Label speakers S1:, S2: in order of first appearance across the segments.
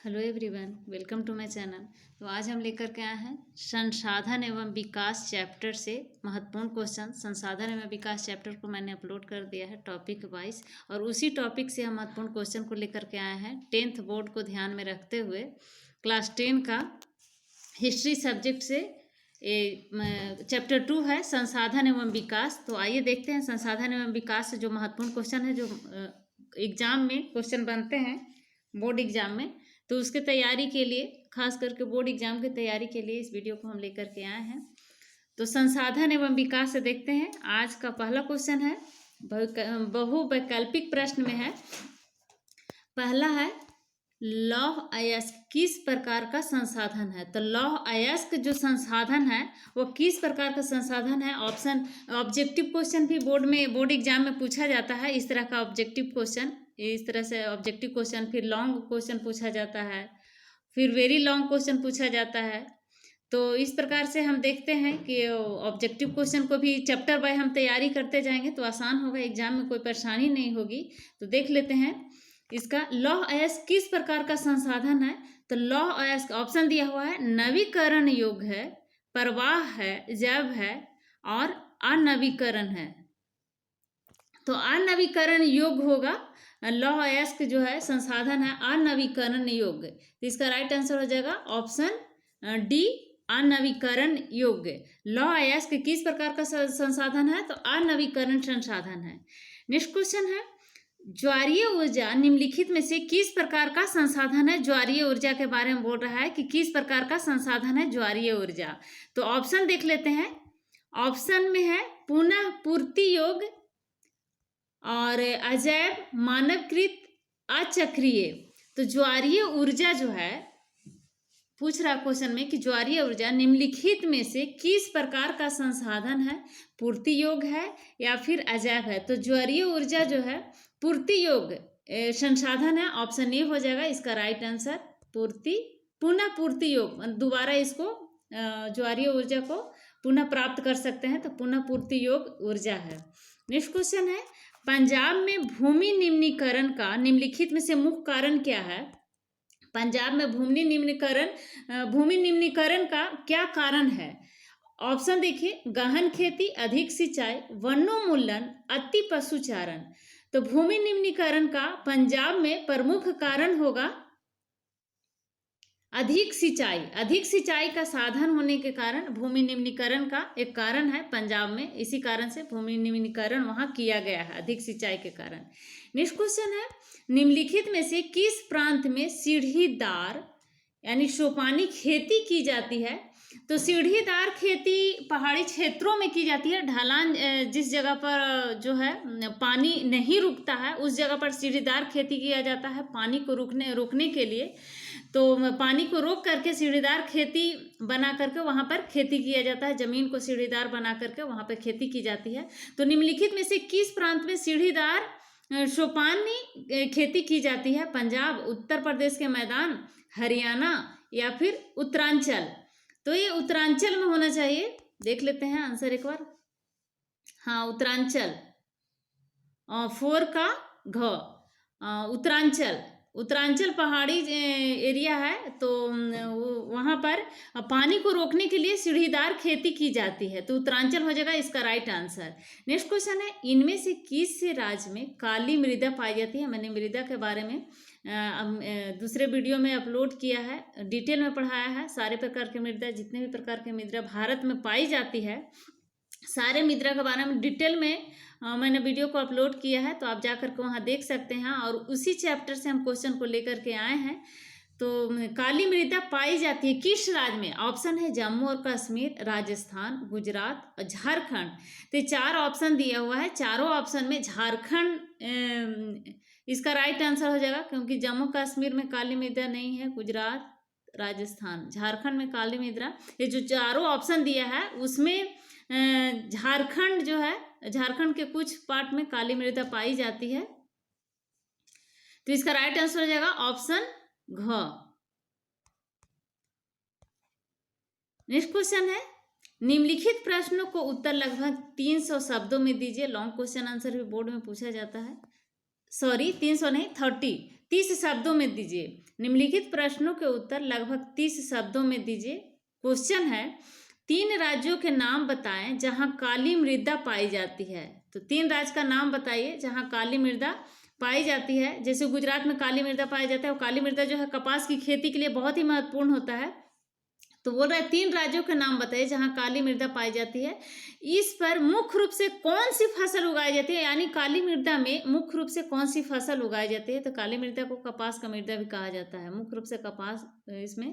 S1: Hello everyone, welcome to my channel. तो आज हम लेकर के आए हैं संसाधन एवं विकास चैप्टर से महत्वपूर्ण क्वेश्चन। संसाधन एवं विकास चैप्टर को मैंने अपलोड कर दिया है टॉपिक वाइज, और उसी टॉपिक से हम महत्वपूर्ण क्वेश्चन को लेकर के आए हैं 10th बोर्ड को ध्यान में रखते हुए। क्लास 10 का हिस्ट्री सब्जेक्ट से चैप्टर 2 है संसाधन एवं विकास। तो आइए देखते हैं संसाधन एवं विकास से जो महत्वपूर्ण क्वेश्चन है, जो एग्जाम में क्वेश्चन बनते हैं बोर्ड एग्जाम में, तो उसके तैयारी के लिए, खास करके बोर्ड एग्जाम की तैयारी के लिए इस वीडियो को हम लेकर के आए हैं। तो संसाधन एवं विकास से देखते हैं। आज का पहला क्वेश्चन है, बहुवैकल्पिक प्रश्न में है। पहला है, लौह अयस्क किस प्रकार का संसाधन है? तो लौह अयस्क जो संसाधन है वो किस प्रकार का संसाधन है? ऑप्शन, ऑब्जेक्टिव क्वेश्चन भी बोर्ड एग्जाम में पूछा जाता है। इस तरह का ऑब्जेक्टिव क्वेश्चन, इस तरह से ऑब्जेक्टिव क्वेश्चन, फिर लॉन्ग क्वेश्चन पूछा जाता है, फिर वेरी लॉन्ग क्वेश्चन पूछा जाता है। तो इस प्रकार से हम देखते हैं कि ऑब्जेक्टिव क्वेश्चन को भी चैप्टर बाय हम तैयारी करते जाएंगे तो आसान होगा, एग्जाम में कोई परेशानी नहीं होगी। तो देख लेते हैं इसका, लौह अयस्क किस प्रकार का संसाधन है? तो लौह अयस्क ऑप्शन दिया हुआ है, नवीकरण योग्य है, प्रवाह है, जैव है और अनवीकरण है। तो अनवीकरण योग्य होगा। लौह अयस्क जो है संसाधन है अनवीकरण योग्य, तो इसका राइट आंसर हो जाएगा ऑप्शन डी, अनवीकरण योग्य। लौह अयस्क किस प्रकार का संसाधन है? तो अनवीकरण संसाधन है। नेक्स्ट क्वेश्चन है, ज्वारीय ऊर्जा निम्नलिखित में से किस प्रकार का संसाधन है? ज्वारीय ऊर्जा के बारे में बोल रहा है कि किस प्रकार का संसाधन है ज्वारीय ऊर्जा। तो ऑप्शन देख लेते हैं। ऑप्शन में है पुनः पूर्ति योग्य और अजैव, मानवकृत, अचक्रीय। तो ज्वारीय ऊर्जा जो है, पूछ रहा क्वेश्चन में कि ज्वारीय ऊर्जा निम्नलिखित में से किस प्रकार का संसाधन है? पूर्ति योग्य है या फिर अजैव है? तो ज्वारीय ऊर्जा जो है पूर्ति योग्य संसाधन है। ऑप्शन ए हो जाएगा इसका राइट आंसर, पुनः पूर्ति योग्य। दोबारा इसको ज्वारीय ऊर्जा को पुनः प्राप्त कर सकते हैं, तो पुनः पूर्ति योग्य ऊर्जा है। नेक्स्ट क्वेश्चन है, पंजाब में भूमि निम्नीकरण का निम्नलिखित में से मुख्य कारण क्या है? पंजाब में भूमि निम्नीकरण का क्या कारण है? ऑप्शन देखिए, गहन खेती, अधिक सिंचाई, वनोन्मूलन, अति पशुचारण। तो भूमि निम्नीकरण का पंजाब में प्रमुख कारण होगा अधिक सिंचाई। अधिक सिंचाई का साधन होने के कारण भूमि निम्नीकरण का एक कारण है पंजाब में, इसी कारण से भूमि निम्नीकरण वहां किया गया है, अधिक सिंचाई के कारण। नेक्स्ट क्वेश्चन है, निम्नलिखित में से किस प्रांत में सीढ़ीदार यानी सोपानी खेती की जाती है? तो सीढ़ीदार खेती पहाड़ी क्षेत्रों में की जाती है। ढलान जिस जगह पर जो है पानी नहीं रुकता है उस जगह पर सीढ़ीदार खेती किया जाता है, पानी को रोकने के लिए। तो पानी को रोक करके सीढ़ीदार खेती बना करके वहाँ पर खेती किया जाता है, जमीन को सीढ़ीदार बना करके वहाँ पर खेती की जाती है। तो निम्नलिखित में से किस प्रांत में सीढ़ीदार सोपानी खेती की जाती है? पंजाब, उत्तर प्रदेश के मैदान, हरियाणा या फिर उत्तरांचल। तो ये उत्तरांचल में होना चाहिए। देख लेते हैं आंसर एक बार। हाँ, उत्तरांचल, 4 का घ, उत्तरांचल। उत्तरांचल पहाड़ी एरिया है, तो वहाँ पर पानी को रोकने के लिए सीढ़ीदार खेती की जाती है, तो उत्तरांचल हो जाएगा इसका राइट आंसर। नेक्स्ट क्वेश्चन है, इनमें से किस राज्य में काली मृदा पाई जाती है? मैंने मृदा के बारे में दूसरे वीडियो में अपलोड किया है, डिटेल में पढ़ाया है। सारे प्रकार के मृदा, जितने भी प्रकार के मृदा भारत में पाई जाती है, सारे मृदा के बारे में डिटेल में मैंने वीडियो को अपलोड किया है, तो आप जाकर के वहाँ देख सकते हैं। और उसी चैप्टर से हम क्वेश्चन को लेकर के आए हैं। तो काली मृदा पाई जाती है किस राज्य में? ऑप्शन है जम्मू और कश्मीर, राजस्थान, गुजरात और झारखंड। तो 4 ऑप्शन दिया हुआ है, चारों ऑप्शन में झारखंड इसका राइट आंसर हो जाएगा, क्योंकि जम्मू कश्मीर में काली मृदा नहीं है, गुजरात, राजस्थान, झारखंड में काली मृदा। ये जो चारों ऑप्शन दिया है उसमें झारखंड जो है, झारखंड के कुछ पार्ट में काली मृदा पाई जाती है, तो इसका राइट आंसर हो जाएगा ऑप्शन घ। नेक्स्ट क्वेश्चन है, निम्नलिखित प्रश्नों को उत्तर लगभग 300 शब्दों में दीजिए। लॉन्ग क्वेश्चन आंसर भी बोर्ड में पूछा जाता है। सॉरी, 300 नहीं, 30 30 शब्दों में दीजिए। निम्नलिखित प्रश्नों के उत्तर लगभग 30 शब्दों में दीजिए। क्वेश्चन है, 3 राज्यों के नाम बताएं जहां काली मृदा पाई जाती है। तो 3 राज्य का नाम बताइए जहां काली मृदा पाई जाती है। जैसे गुजरात में काली मृदा पाया जाता है, और काली मृदा जो है कपास की खेती के लिए बहुत ही महत्वपूर्ण होता है। तो बोल रहा है 3 राज्यों के नाम बताइए जहां काली मृदा पाई जाती है। इस पर मुख्य रूप से कौन सी फसल उगाई जाती है, यानी काली मृदा में मुख्य रूप से कौन सी फसल उगाई जाती है। तो काली मृदा को कपास का मृदा भी कहा जाता है। मुख्य रूप से कपास इसमें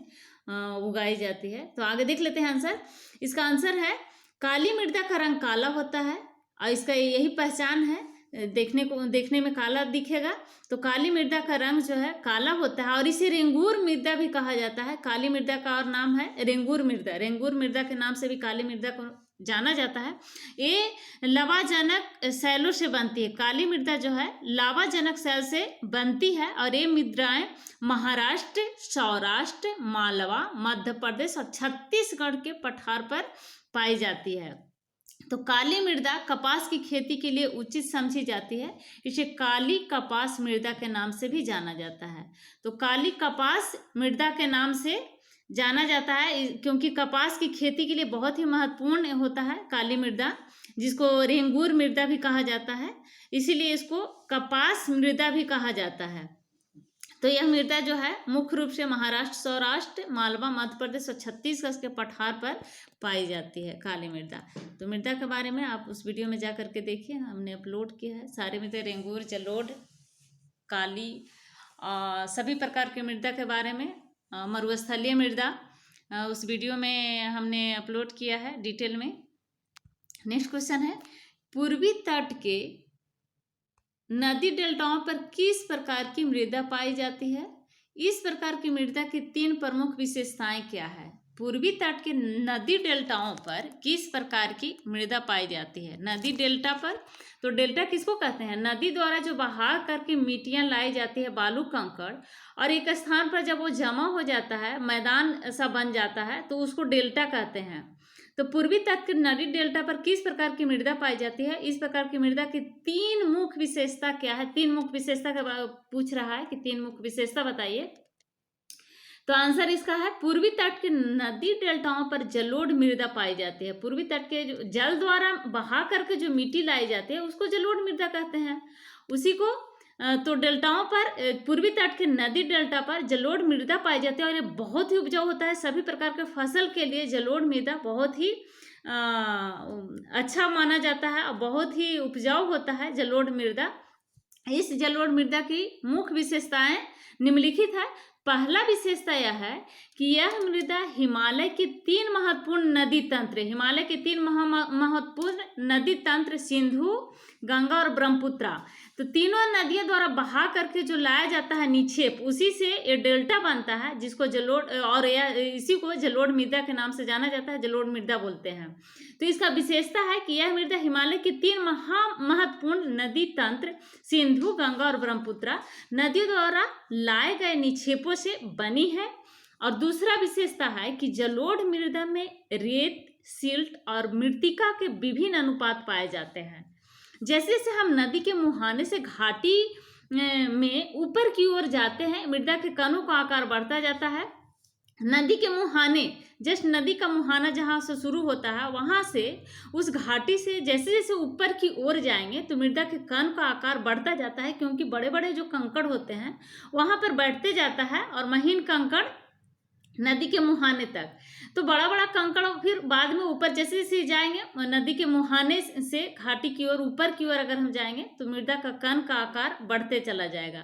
S1: उगाई जाती है। तो आगे देख लेते हैं आंसर। इसका आंसर है, काली मृदा का रंग काला होता है और इसका यही पहचान है, देखने में काला दिखेगा। तो काली मृदा का रंग जो है काला होता है और इसे रेंगूर मृदा भी कहा जाता है। काली मृदा का और नाम है रेंगूर मृदा। रेंगूर मृदा के नाम से भी काली मृदा को जाना जाता है। ये लावाजनक शैलों से बनती है। काली मृदा जो है लावाजनक शैल से बनती है और ये मृदाएं महाराष्ट्र, सौराष्ट्र, मालवा, मध्य प्रदेश और छत्तीसगढ़ के पठार पर पाई जाती है। तो काली मृदा कपास की खेती के लिए उचित समझी जाती है। इसे काली कपास मृदा के नाम से भी जाना जाता है। तो काली कपास मृदा के नाम से जाना जाता है क्योंकि कपास की खेती के लिए बहुत ही महत्वपूर्ण होता है काली मृदा, जिसको रेंगूर मृदा भी कहा जाता है। इसीलिए इसको कपास मृदा भी कहा जाता है। तो यह मृदा जो है मुख्य रूप से महाराष्ट्र, सौराष्ट्र, मालवा, मध्य प्रदेश और छत्तीसगढ़ के पठार पर पाई जाती है काली मृदा। तो मृदा के बारे में आप उस वीडियो में जा करके देखिए, हमने अपलोड किया है सारे मृदा, रेंगूर, जलोढ़, काली, सभी प्रकार की मृदा के बारे में, मरुस्थलीय मृदा, उस वीडियो में हमने अपलोड किया है डिटेल में। नेक्स्ट क्वेश्चन है, पूर्वी तट के नदी डेल्टाओं पर किस प्रकार की मृदा पाई जाती है। इस प्रकार की मृदा की 3 प्रमुख विशेषताएं क्या है। पूर्वी तट के नदी डेल्टाओं पर किस प्रकार की मृदा पाई जाती है। नदी डेल्टा पर, तो डेल्टा किसको कहते हैं, नदी द्वारा जो बहा करके मिट्टियां लाई जाती है, बालू कंकड़, और एक स्थान पर जब वो जमा हो जाता है, मैदान सा बन जाता है, तो उसको डेल्टा कहते हैं। तो पूर्वी तट के नदी डेल्टा पर किस प्रकार की मृदा पाई जाती है। इस प्रकार की मृदा की 3 मुख्य विशेषता क्या है। 3 मुख्य विशेषता का पूछ रहा है कि 3 मुख्य विशेषता बताइए। तो आंसर इसका है, पूर्वी तट के नदी डेल्टाओं पर जलोढ़ मृदा पाई जाती है। पूर्वी तट के जो जल द्वारा बहा करके जो मिट्टी लाई जाती है उसको जलोढ़ मृदा कहते हैं। उसी को तो डेल्टाओं पर, पूर्वी तट के नदी डेल्टा पर जलोढ़ मृदा पाई जाती है और ये बहुत ही उपजाऊ होता है। सभी प्रकार के फसल के लिए जलोढ़ मृदा बहुत ही अच्छा माना जाता है और बहुत ही उपजाऊ होता है जलोढ़ मृदा। इस जलोढ़ मृदा की मुख्य विशेषताएं निम्नलिखित है। पहला विशेषता यह है कि यह मृदा हिमालय के 3 महत्वपूर्ण नदी तंत्र, हिमालय के 3 महत्वपूर्ण नदी तंत्र सिंधु, गंगा और ब्रह्मपुत्रा, तो तीनों नदियों द्वारा बहा करके जो लाया जाता है निक्षेप, उसी से ये डेल्टा बनता है, जिसको जलोढ़, और इसी को जलोढ़ मृदा के नाम से जाना जाता है, जलोढ़ मृदा बोलते हैं। तो इसका विशेषता है कि यह मृदा हिमालय के 3 महत्वपूर्ण नदी तंत्र सिंधु, गंगा और ब्रह्मपुत्रा नदियों द्वारा लाए गए निक्षेपों से बनी है। और दूसरा विशेषता है कि जलोढ़ मृदा में रेत, सिल्ट और मृत्तिका के विभिन्न अनुपात पाए जाते हैं। जैसे जैसे हम नदी के मुहाने से घाटी में ऊपर की ओर जाते हैं, मृदा के कणों का आकार बढ़ता जाता है। नदी के मुहाने, जस्ट नदी का मुहाना जहाँ से शुरू होता है, वहाँ से उस घाटी से जैसे जैसे ऊपर की ओर जाएंगे तो मृदा के कण का आकार बढ़ता जाता है, क्योंकि बड़े बड़े जो कंकड़ होते हैं वहाँ पर बैठते जाता है और महीन कंकड़ नदी के मुहाने तक, तो बड़ा बड़ा कंकड़ फिर बाद में ऊपर जैसे जैसे जाएंगे नदी के मुहाने से घाटी की ओर, ऊपर की ओर अगर हम जाएंगे तो मृदा का कण का आकार बढ़ते चला जाएगा।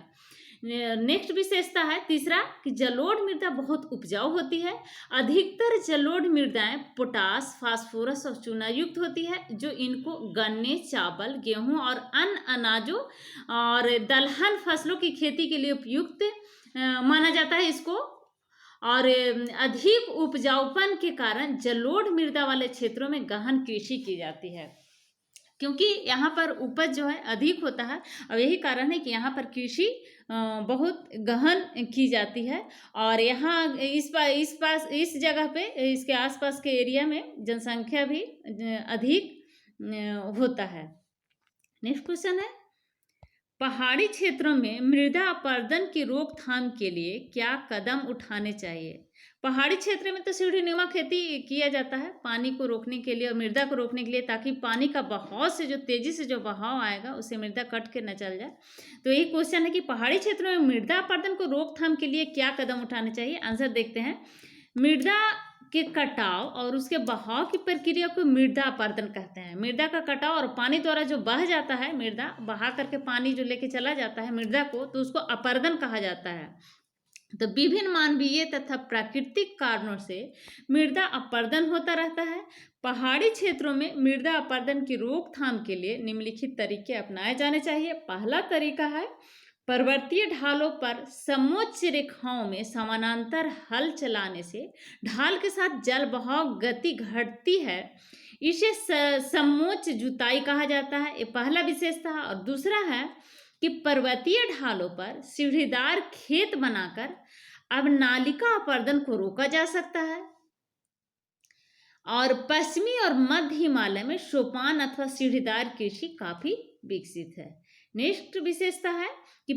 S1: नेक्स्ट विशेषता है तीसरा कि जलोढ़ मृदा बहुत उपजाऊ होती है। अधिकतर जलोढ़ मृदाएं पोटास, फास्फोरस और चूना युक्त होती है, जो इनको गन्ने, चावल, गेहूं और अन्य अनाजों और दलहन फसलों की खेती के लिए उपयुक्त माना जाता है इसको। और अधिक उपजाऊपन के कारण जलोढ़ मृदा वाले क्षेत्रों में गहन कृषि की जाती है, क्योंकि यहाँ पर उपज जो है अधिक होता है और यही कारण है कि यहाँ पर कृषि बहुत गहन की जाती है। और यहाँ इस जगह पे, इसके आसपास के एरिया में जनसंख्या भी अधिक होता है। नेक्स्ट क्वेश्चन है, पहाड़ी क्षेत्रों में मृदा अपरदन की रोकथाम के लिए क्या कदम उठाने चाहिए? पहाड़ी क्षेत्र में तो सीढ़ीनुमा खेती किया जाता है पानी को रोकने के लिए और मृदा को रोकने के लिए, ताकि पानी का बहाव से जो तेजी से जो बहाव आएगा उससे मृदा कट के न चल जाए। तो यही क्वेश्चन है कि पहाड़ी क्षेत्रों में मृदा अपरदन को रोकथाम के लिए क्या कदम उठाने चाहिए। आंसर देखते हैं। मृदा के कटाव और उसके बहाव की प्रक्रिया को मृदा अपरदन कहते हैं। मृदा का कटाव और पानी द्वारा जो बह जाता है, मृदा बहा करके पानी जो लेके चला जाता है मृदा को, तो उसको अपरदन कहा जाता है। तो विभिन्न मानवीय तथा प्राकृतिक कारणों से मृदा अपरदन होता रहता है। पहाड़ी क्षेत्रों में मृदा अपरदन की रोकथाम के लिए निम्नलिखित तरीके अपनाए जाने चाहिए। पहला तरीका है पर्वतीय ढालों पर समोच्च रेखाओं में समानांतर हल चलाने से ढाल के साथ जल बहाव गति घटती है। इसे समोच्च जुताई कहा जाता है। ये पहला विशेषता है। और दूसरा है कि पर्वतीय ढालों पर सीढ़ीदार खेत बनाकर अब नालिका अपरदन को रोका जा सकता है। और पश्चिमी और मध्य हिमालय में सोपान अथवा सीढ़ीदार कृषि काफी विकसित है। नेक्स्ट विशेषता है कि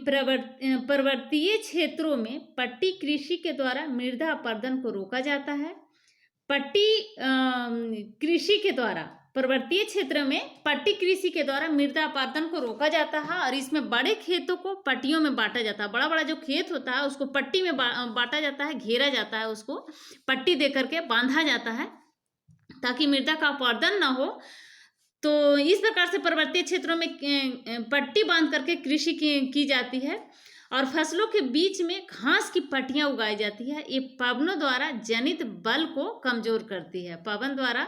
S1: पर्वतीय क्षेत्रों में पट्टी कृषि के द्वारा मृदा अपरदन को रोका जाता है। पट्टी कृषि के द्वारा पर्वतीय क्षेत्र में पट्टी कृषि के द्वारा मृदा अपरदन को रोका जाता है। और इसमें बड़े खेतों को पट्टियों में बांटा जाता है। बड़ा बड़ा जो खेत होता है उसको पट्टी में बांटा जाता है, घेरा जाता है, उसको पट्टी दे करके बांधा जाता है ताकि मृदा का अपरदन ना हो। तो इस प्रकार से पर्वतीय क्षेत्रों में पट्टी बांध करके कृषि की जाती है। और फसलों के बीच में घास की पट्टियां उगाई जाती है। ये पवनों द्वारा जनित बल को कमजोर करती है। पवन द्वारा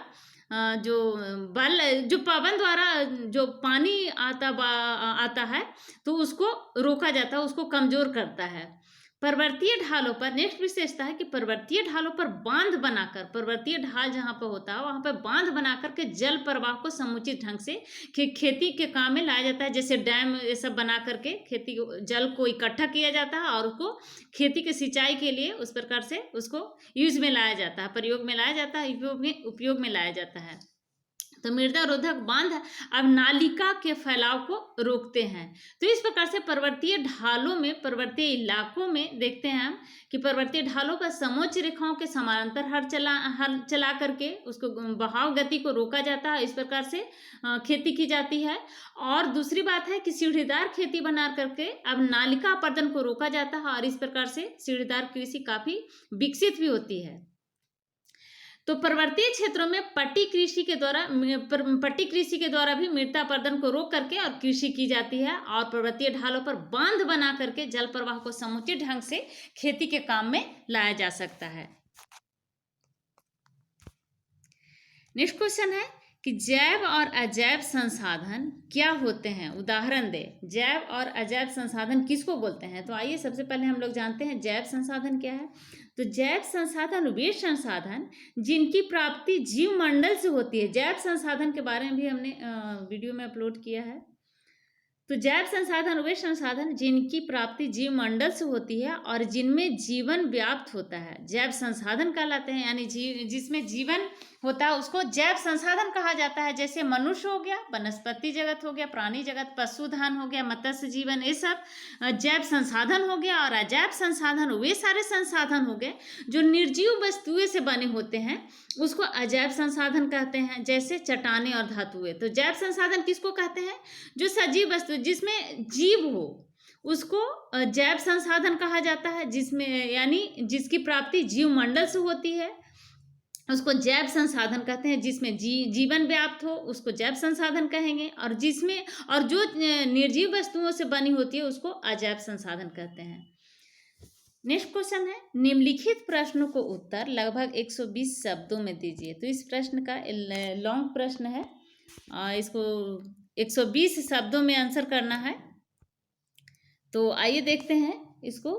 S1: जो पवन द्वारा जो पानी आता है तो उसको रोका जाता है, उसको कमजोर करता है। पर्वतीय ढालों पर नेक्स्ट विशेषता है कि पर्वतीय ढालों पर बांध बनाकर, पर्वतीय ढाल जहाँ पर होता है वहाँ पर बांध बनाकर के जल प्रवाह को समुचित ढंग से खेती के काम में लाया जाता है। जैसे डैम ये सब बना करके खेती जल को इकट्ठा किया जाता है और उसको खेती के सिंचाई के लिए उस प्रकार से उसको यूज में लाया जाता है, प्रयोग में लाया जाता है, उपयोग में लाया जाता है। तो मृदा रोधक बांध अब नालिका के फैलाव को रोकते हैं। तो इस प्रकार से पर्वतीय ढालों में, पर्वतीय इलाकों में देखते हैं हम कि पर्वतीय ढालों पर समोच्च रेखाओं के समानांतर हल चला करके उसको बहाव गति को रोका जाता है। इस प्रकार से खेती की जाती है। और दूसरी बात है कि सीढ़ीदार खेती बना करके अब नालिका अपरदन को रोका जाता है। और इस प्रकार से सीढ़ीदार कृषि काफी विकसित भी होती है। तो पर्वतीय क्षेत्रों में पट्टी कृषि के द्वारा भी मृदा अपरदन को रोक करके और कृषि की जाती है। और पर्वतीय ढालों पर बांध बना करके जल प्रवाह को समुचित ढंग से खेती के काम में लाया जा सकता है। नेक्स्ट क्वेश्चन है कि जैव और अजैव संसाधन क्या होते हैं, उदाहरण दे। जैव और अजैव संसाधन किसको बोलते हैं? तो आइए सबसे पहले हम लोग जानते हैं जैव संसाधन क्या है। तो जैव संसाधन वे संसाधन जिनकी प्राप्ति जीव मंडल से होती है। जैव संसाधन के बारे में भी हमने वीडियो में अपलोड किया है। तो जैव संसाधन वे संसाधन जिनकी प्राप्ति जीव मंडल से होती है और जिनमें जीवन व्याप्त होता है, जैव संसाधन कहलाते हैं। यानी जिसमें जीवन होता है उसको जैव संसाधन कहा जाता है। जैसे मनुष्य हो गया, वनस्पति जगत हो गया, प्राणी जगत, पशुधन हो गया, मत्स्य जीवन, ये सब जैव संसाधन हो गया। और अजैव संसाधन वे सारे संसाधन हो गए जो निर्जीव वस्तुएं से बने होते हैं, उसको अजैव संसाधन कहते हैं। जैसे चट्टानें और धातुएं। तो जैव संसाधन किसको कहते हैं? जो सजीव वस्तु जिसमें जीव हो उसको जैव संसाधन कहा जाता है। जिसमें यानी जिसकी प्राप्ति जीव मंडल से होती है उसको जैव संसाधन कहते हैं। जिसमें जीवन व्याप्त हो उसको जैव संसाधन कहेंगे। और जो निर्जीव वस्तुओं से बनी होती है उसको अजैव संसाधन कहते हैं। नेक्स्ट क्वेश्चन है निम्नलिखित प्रश्नों को उत्तर लगभग 120 शब्दों में दीजिए। तो इस प्रश्न का लॉन्ग प्रश्न है, इसको 120 शब्दों में आंसर करना है। तो आइए देखते हैं इसको।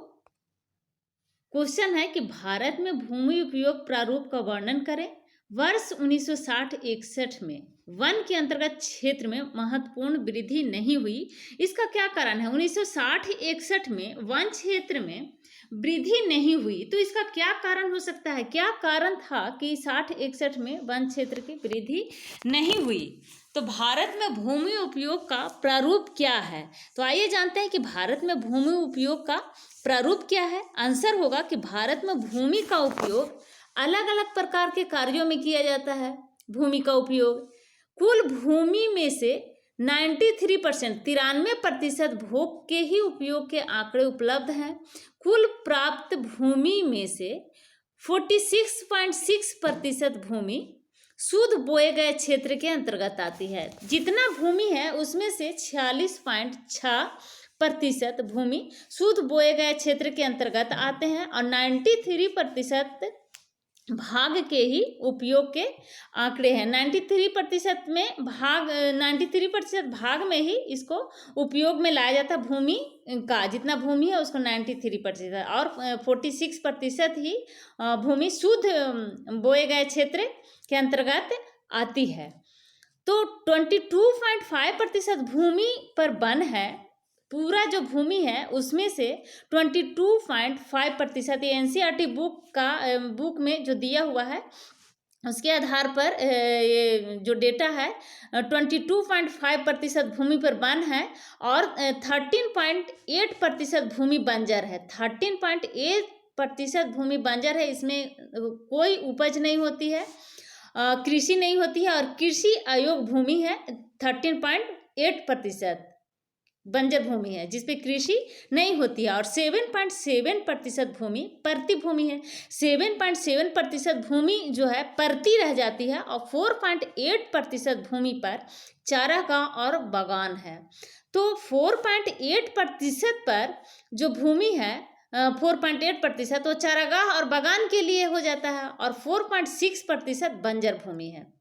S1: क्वेश्चन है कि भारत में भूमि उपयोग प्रारूप का वर्णन करें। वर्ष 1960-61 में वन के अंतर्गत क्षेत्र में महत्वपूर्ण वृद्धि नहीं हुई, इसका क्या कारण है? 1960-61 में वन क्षेत्र में वृद्धि नहीं हुई, तो इसका क्या कारण हो सकता है? क्या कारण था कि 60-61 में वन क्षेत्र की वृद्धि नहीं हुई? तो भारत में भूमि उपयोग का प्रारूप क्या है? तो आइए जानते हैं कि भारत में भूमि उपयोग का प्रारूप क्या है। आंसर होगा कि भारत में भूमि का उपयोग अलग अलग प्रकार के कार्यों में किया जाता है। भूमि का उपयोग कुल भूमि में से 93% भोग के ही उपयोग के आंकड़े उपलब्ध हैं। कुल प्राप्त भूमि में से 46.6% भूमि शुद्ध बोए गए क्षेत्र के अंतर्गत आती है। जितना भूमि है उसमें से 46.6% भूमि शुद्ध बोए गए क्षेत्र के अंतर्गत आते हैं और 93% भाग के ही उपयोग के आंकड़े हैं। 93% भाग में ही इसको उपयोग में लाया जाता है। भूमि का जितना भूमि है उसको 93% और 46% ही भूमि शुद्ध बोए गए क्षेत्र के अंतर्गत आती है। तो 22.5% भूमि पर वन है। पूरा जो भूमि है उसमें से 22.5% एनसीईआरटी बुक में जो दिया हुआ है उसके आधार पर ये जो डेटा है 22.5% भूमि पर वन है और 13.8% भूमि बंजर है। 13.8% भूमि बंजर है। इसमें कोई उपज नहीं होती है, कृषि नहीं होती है और कृषि अयोग्य भूमि है। 13.8% बंजर भूमि है जिसपे कृषि नहीं होती है और 7.7% भूमि परती भूमि है। 7.7% भूमि जो है परती रह जाती है और 4.8% भूमि पर चारागाह और बागान है। तो 4.8% पर जो भूमि है 4.8% वो चारागाह और बागान के लिए हो जाता है और 4.6% बंजर भूमि है।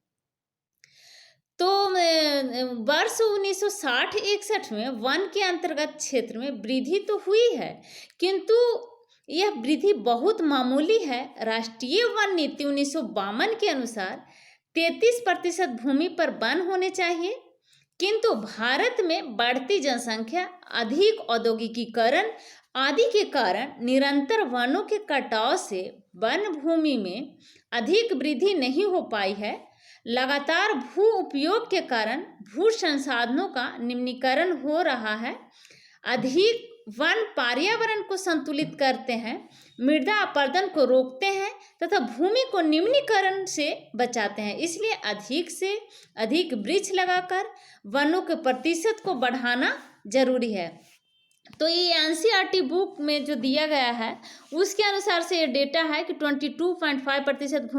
S1: तो वर्ष 1960-61 में वन के अंतर्गत क्षेत्र में वृद्धि तो हुई है किंतु यह वृद्धि बहुत मामूली है। राष्ट्रीय वन नीति 1952 के अनुसार 33% भूमि पर वन होने चाहिए किंतु भारत में बढ़ती जनसंख्या, अधिक औद्योगिकीकरण आदि के कारण निरंतर वनों के कटाव से वन भूमि में अधिक वृद्धि नहीं हो पाई है। लगातार भू उपयोग के कारण भू संसाधनों का निम्नीकरण हो रहा है। अधिक वन पर्यावरण को संतुलित करते हैं, मृदा अपरदन को रोकते हैं तथा भूमि को निम्नीकरण से बचाते हैं। इसलिए अधिक से अधिक वृक्ष लगाकर वनों के प्रतिशत को बढ़ाना जरूरी है। तो ये एनसीईआरटी बुक में जो दिया गया है उसके अनुसार से ये डेटा है कि 22.5%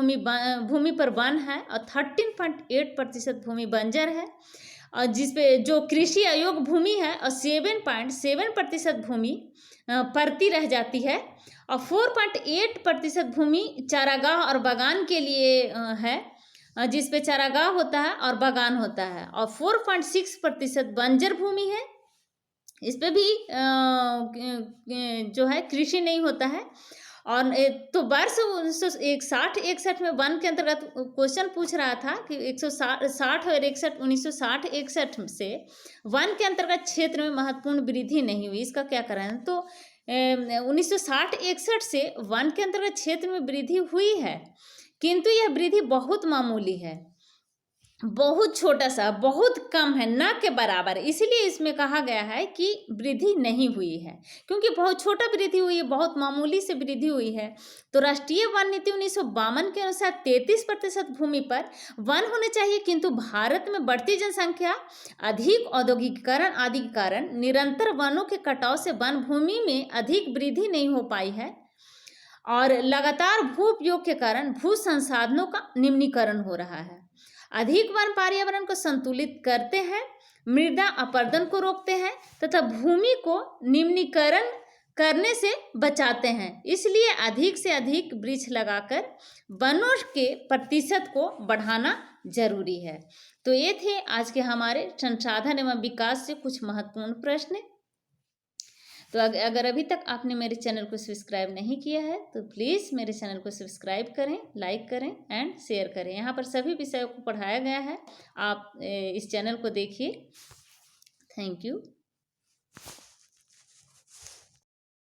S1: भूमि पर वन है और 13.8% भूमि बंजर है और जिसपे जो कृषि अयोग्य भूमि है और 7.7% भूमि परती रह जाती है और 4.8% भूमि चारागाह और बागान के लिए है जिसपे चारागाह होता है और बागान होता है और 4.6% बंजर भूमि है। इस पे भी जो है कृषि नहीं होता है। और तो वर्ष 1960-61 में वन के अंतर्गत क्वेश्चन पूछ रहा था कि 1960-61 से वन के अंतर्गत क्षेत्र में महत्वपूर्ण वृद्धि नहीं हुई, इसका क्या कारण है? तो 1960-61 से वन के अंतर्गत क्षेत्र में वृद्धि हुई है किंतु यह वृद्धि बहुत मामूली है, बहुत छोटा सा, बहुत कम है, न के बराबर। इसलिए इसमें कहा गया है कि वृद्धि नहीं हुई है क्योंकि बहुत छोटा वृद्धि हुई है, बहुत मामूली से वृद्धि हुई है। तो राष्ट्रीय वन नीति 1952 के अनुसार 33% भूमि पर वन होने चाहिए किंतु भारत में बढ़ती जनसंख्या, अधिक औद्योगिकीकरण आदि के कारण निरंतर वनों के कटाव से वन भूमि में अधिक वृद्धि नहीं हो पाई है और लगातार भू उपयोग के कारण भू संसाधनों का निम्नीकरण हो रहा है। अधिक वन पर्यावरण को संतुलित करते हैं, मृदा अपरदन को रोकते हैं तथा भूमि को निम्नीकरण करने से बचाते हैं। इसलिए अधिक से अधिक वृक्ष लगाकर वनों के प्रतिशत को बढ़ाना जरूरी है। तो ये थे आज के हमारे संसाधन एवं विकास से कुछ महत्वपूर्ण प्रश्न। तो अगर अभी तक आपने मेरे चैनल को सब्सक्राइब नहीं किया है तो प्लीज़ मेरे चैनल को सब्सक्राइब करें, लाइक करें एंड शेयर करें। यहाँ पर सभी विषयों को पढ़ाया गया है, आप इस चैनल को देखिए। Thank you.